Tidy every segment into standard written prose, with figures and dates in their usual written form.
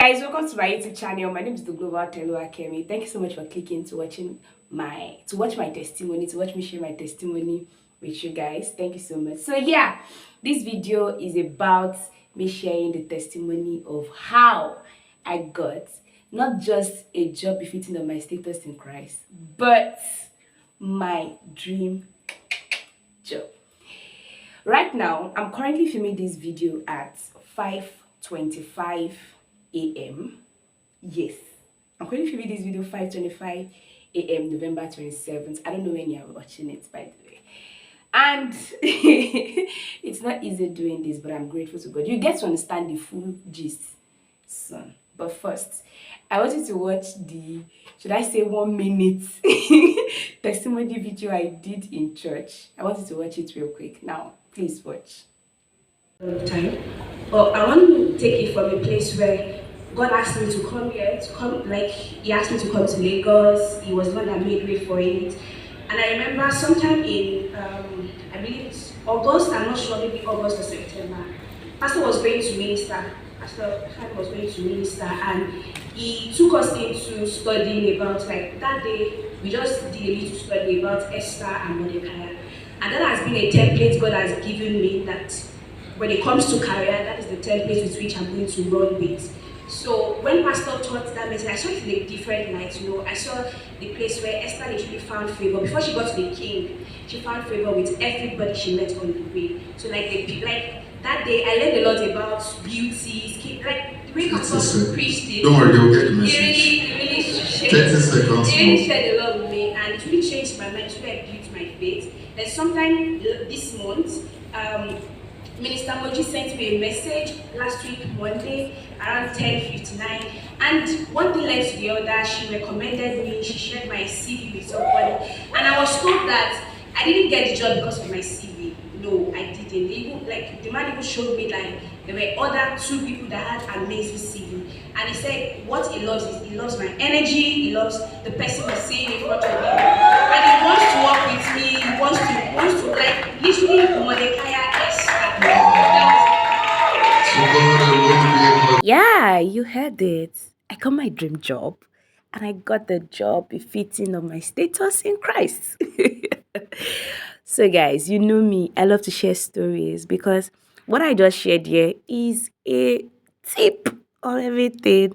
Guys, welcome to my YouTube channel. My name is the Global Telu Akemi. Thank you so much for clicking to watch my testimony, to watch me share my testimony with you guys. Thank you so much. So yeah, this video is about me sharing the testimony of how I got not just a job befitting of my status in Christ, but my dream job. Right now, I'm currently filming this video at 5:25 a.m. Yes, I'm currently filming this video 5:25 a.m. November 27th. I don't know when you're watching it, by the way. And it's not easy doing this, but I'm grateful to God. You get to understand the full gist soon. But first, I want you to watch the, should I say, 1 minute testimony video I did in church. I want you to watch it real quick. Now, please watch. Time, but I want to take it from a place where God asked me to come here, to come, like He asked me to come to Lagos. He was the one that made way for it. And I remember sometime in, I believe it's August, I'm not sure, maybe August or September, Pastor was going to minister. Pastor Khan was going to minister, and he took us into studying about, like that day, we just did a little study about Esther and Mordecai. And that has been a template God has given me that when it comes to career, that is the template with which I'm going to run with. So when Pastor taught that message, I saw it in a different light. I saw the place where Esther literally found favor. Before she got to the king, she found favor with everybody she met on the way. So like that day, I learned a lot about beauty, skin, like the way Pastor preached it. Don't worry, you'll get the message. He really shared, 30 seconds. He really shared a lot with me, and it really changed my mind. It really built my faith. And sometime this month, Minister Moji sent me a message last week, Monday, around 10:59, and one thing led to the other. She recommended me, she shared my CV with somebody, and I was told that I didn't get the job because of my CV. No, I didn't. Even, like, the man even showed me that there were other 2 people that had amazing CV, and he said what he loves is he loves my energy, he loves the person who's sitting in front of him, and he wants to work with me. He wants to like literally Mordecai. Yeah, you heard it. I got my dream job, and I got the job befitting of my status in Christ. So, guys, you know me. I love to share stories because what I just shared here is a tip on everything.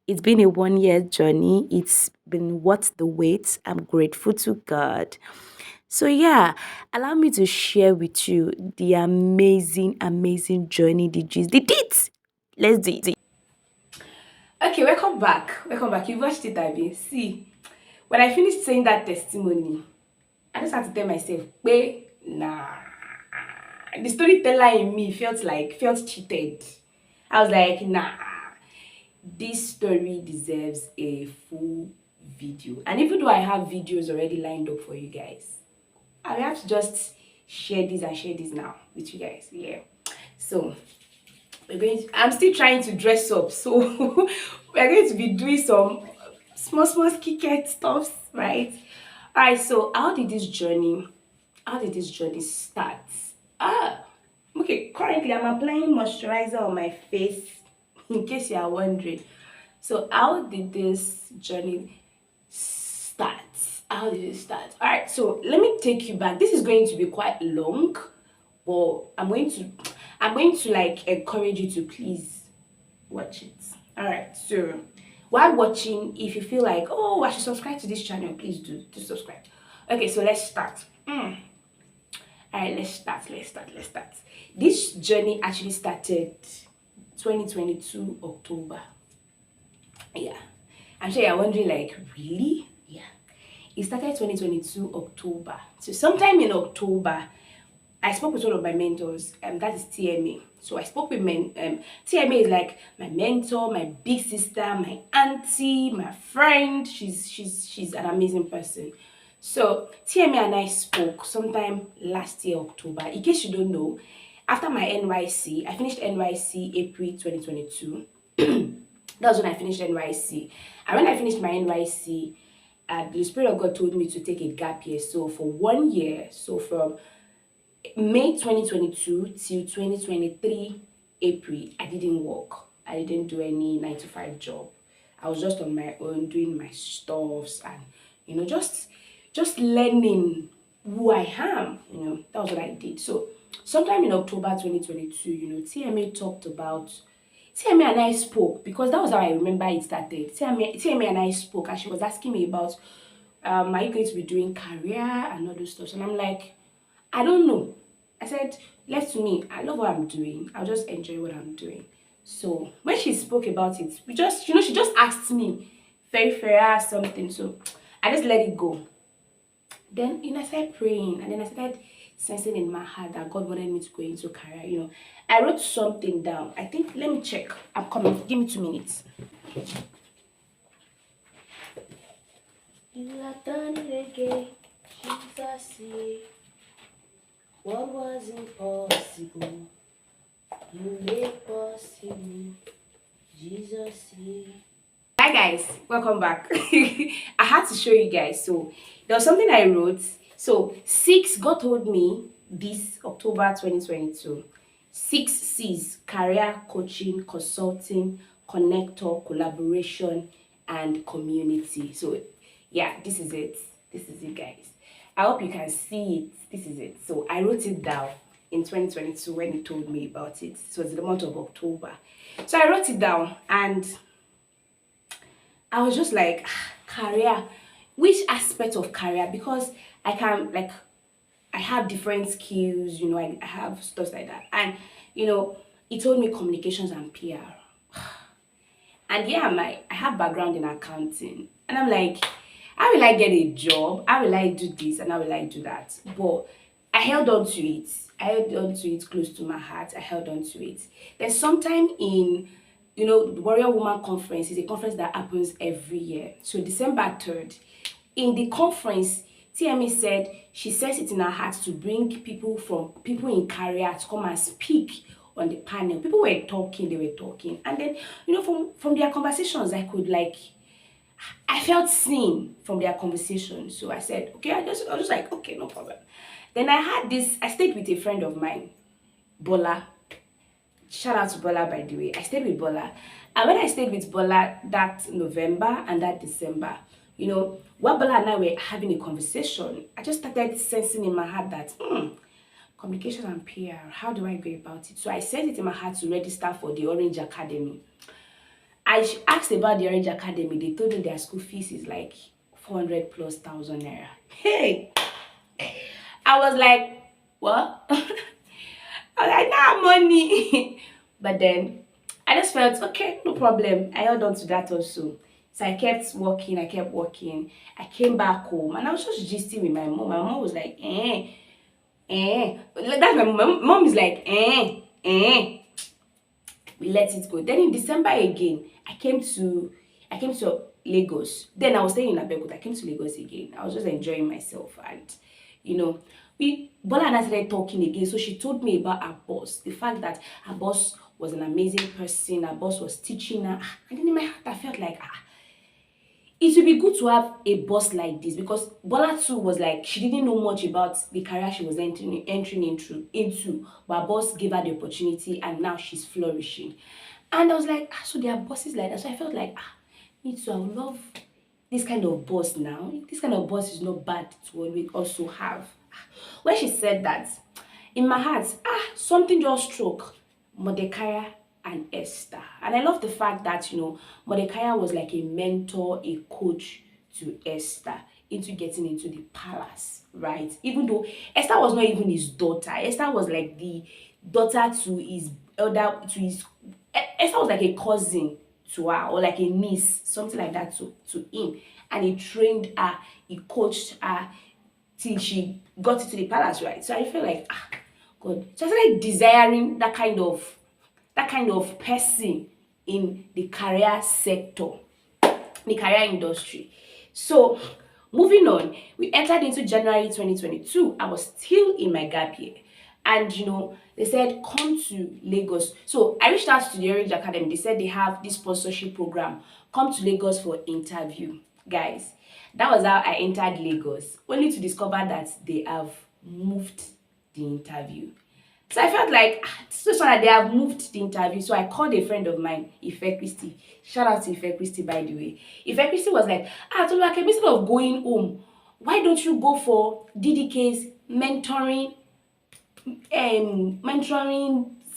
It's been a 1 year journey. It's been worth the wait. I'm grateful to God. So yeah, allow me to share with you the amazing journey the G's did it. Let's do it. Okay, welcome back. Welcome back. You watched it, Abby. See, when I finished saying that testimony, I just had to tell myself, wait, nah. The storyteller in me felt cheated. I was like, nah. This story deserves a full video. And even though I have videos already lined up for you guys, I have to just share this now with you guys. Yeah. So I'm still trying to dress up. So we're going to be doing some small skincare stuff, right? Alright, so how did this journey start? Okay, currently I'm applying moisturizer on my face, in case you are wondering. So how did this journey start? How did it start? All right, so let me take you back. This is going to be quite long, but I'm going to like encourage you to please watch it. All right, so while watching, if you feel like, oh, I should subscribe to this channel, please do subscribe. Okay, so let's start. All right, let's start. This journey actually started 2022 October. Yeah, I'm sure you're wondering, like, really? Yeah, it started 2022 October. So sometime in October, I spoke with one of my mentors, that is TMA. So I spoke with TMA is like my mentor, my big sister, my auntie, my friend. She's an amazing person. So TMA and I spoke sometime last year October. In case you don't know, after my NYC, I finished NYC April 2022. That was when I finished NYC. And when I finished my NYC, the Spirit of God told me to take a gap year. So for 1 year, so from May 2022 till 2023 April, I didn't work. I didn't do any 9 to 5 job. I was just on my own doing my stuffs and just learning who I am. That was what I did. So sometime in October 2022, TMA talked about TMA and I spoke because that was how I remember it started. TMA and I spoke and she was asking me about are you going to be doing career and all those stuff? And I'm like, I don't know. I said, left to me, I love what I'm doing. I'll just enjoy what I'm doing. So when she spoke about it, she just asked me very fair something. So I just let it go. Then, I started praying and then I started sensing in my heart that God wanted me to go into career. I wrote something down. I think, let me check. I'm coming. Give me 2 minutes. You have done it again, Jesus. What was impossible, you made possible, Jesus. Hi guys, welcome back. I had to show you guys. So there was something I wrote. So God told me this October 2022. 6 C's: career, coaching, consulting, connector, collaboration, and community. So yeah, this is it. This is it, guys. I hope you can see it. This is it. So I wrote it down in 2022 when he told me about it. So it's the month of October. So I wrote it down and I was just like, career, which aspect of career? Because I can, like, I have different skills, I have stuff like that. And, he told me communications and PR. And yeah, I have background in accounting. And I'm like, how will I get a job? How will I do this? And how will I do that? But I held on to it. I held on to it close to my heart. I held on to it. There's sometime in, the Warrior Woman Conference is a conference that happens every year. So December 3rd, in the conference, TMA said she sets it in her heart to bring people in career to come and speak on the panel. People were talking, they were talking. And then, from their conversations, I felt seen from their conversation. So I said, okay, I was just like, okay, no problem. Then I stayed with a friend of mine, Bola. Shout out to Bola, by the way. I stayed with Bola. And when I stayed with Bola that November and that December, while Bola and I were having a conversation, I just started sensing in my heart that, communication and PR, how do I go about it? So I set it in my heart to register for the Orange Academy. I asked about the Orange Academy. They told me their school fees is like 400 plus thousand naira. Hey, I was like, what? I was like, nah, money. But then I just felt, okay, no problem. I held on to that also. So I kept working, I kept working. I came back home and I was just gisting with my mom. My mom was like, Like, that's my mom is like, We let it go. Then in December again, I came to Lagos. Then I was staying in Abeokuta. I came to Lagos again. I was just enjoying myself and Bola and I started talking again. So she told me about her boss, the fact that her boss was an amazing person. Her boss was teaching her, and then in my heart I felt like it would be good to have a boss like this because Bola too was like she didn't know much about the career she was entering into, but her boss gave her the opportunity and now she's flourishing. And I was like, so there are bosses like that. So I felt like, me too, I would love this kind of boss now. This kind of boss is not bad to always also have. When she said that, in my heart, something just struck Mordecai and Esther. And I love the fact that, Mordecai was like a mentor, a coach to Esther into getting into the palace, right? Even though Esther was not even his daughter. Esther was like the daughter to his Esther was like a cousin to her or like a niece, something like that to him. And he trained her, he coached her till she got into the palace, right? So I feel like, God. So I started desiring that kind of person in the career sector, the career industry. So moving on, we entered into January 2022. I was still in my gap year. And they said, come to Lagos. So I reached out to the Orange Academy. They said they have this sponsorship program. Come to Lagos for interview. Guys, that was how I entered Lagos. Only to discover that they have moved the interview. So I felt like so that they have moved the interview. So I called a friend of mine, Ife Christy. Shout out to Ife Christy, by the way. Ife Christy was like, Toluwake, instead of going home, why don't you go for DDK's mentoring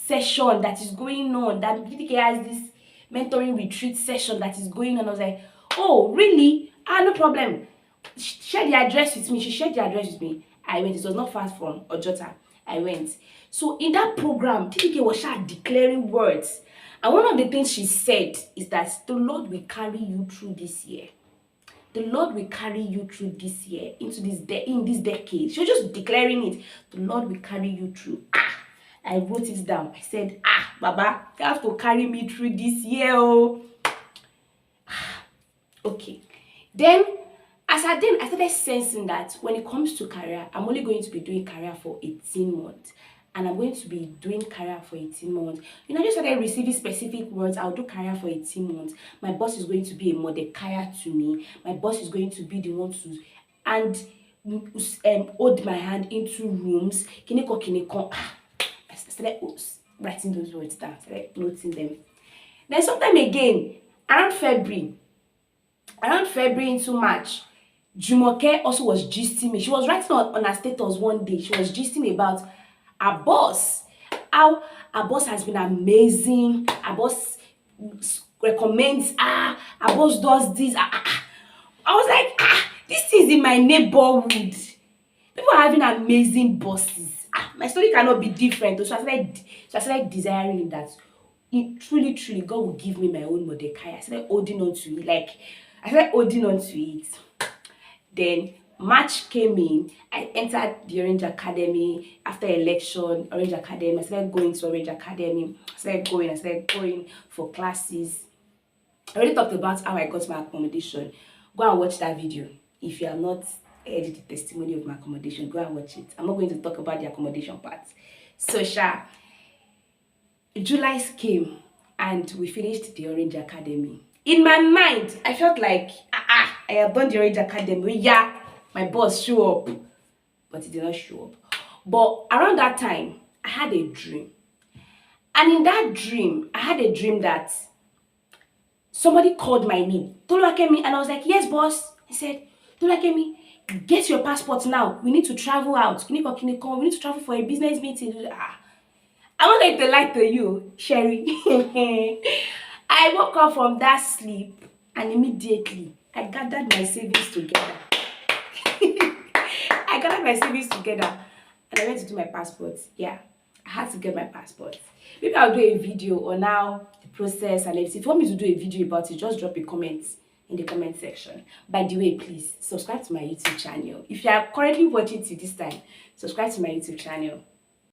session that is going on? That DDK has this mentoring retreat session that is going on. I was like, oh, really? No problem. Share the address with me. She shared the address with me. I went. It was not far from Ojota. I went. So in that program, TDK was declaring words. And one of the things she said is that the Lord will carry you through this year. The Lord will carry you through this year, into in this decade. She was just declaring it. The Lord will carry you through. I wrote it down. I said, Baba, you have to carry me through this year. Oh. Okay. Then I started sensing that when it comes to career, I'm only going to be doing career for 18 months. And I'm going to be doing career for 18 months. I just started receiving specific words. I'll do career for 18 months. My boss is going to be a Mordecai to me. My boss is going to be the one to hold my hand into rooms. Kineko. I started writing those words down. Started noting them. Then sometime again, around February into March, Jumoke also was gisting me. She was writing on her status one day. She was gisting about her boss. How her boss has been amazing. Her boss recommends her. Her boss does this. I was like, this is in my neighborhood. People are having amazing bosses. My story cannot be different. So I started desiring that truly, God will give me my own Mordecai. I started holding on to it. Then March came in. I entered the Orange Academy after election. Orange Academy. I started going to Orange Academy. I started going for classes. I already talked about how I got my accommodation. Go and watch that video. If you have not heard the testimony of my accommodation, go and watch it. I'm not going to talk about the accommodation part. So, July came and we finished the Orange Academy. In my mind, I felt like, I have done the Orange Academy. Yeah, my boss show up. But he did not show up. But around that time, I had a dream. And in that dream, I had a dream that somebody called my name, Toluwakemi, and I was like, yes, boss. He said, Toluwakemi, get your passport now. We need to travel out. We need to travel for a business meeting. I'm not going to lie to you, Sherry. I woke up from that sleep and immediately I gathered my savings together. And I went to do my passport. Yeah, I had to get my passport. Maybe I'll do a video on how the process and everything. If you want me to do a video about it, just drop a comment in the comment section. By the way, please subscribe to my YouTube channel. If you are currently watching it this time, subscribe to my YouTube channel.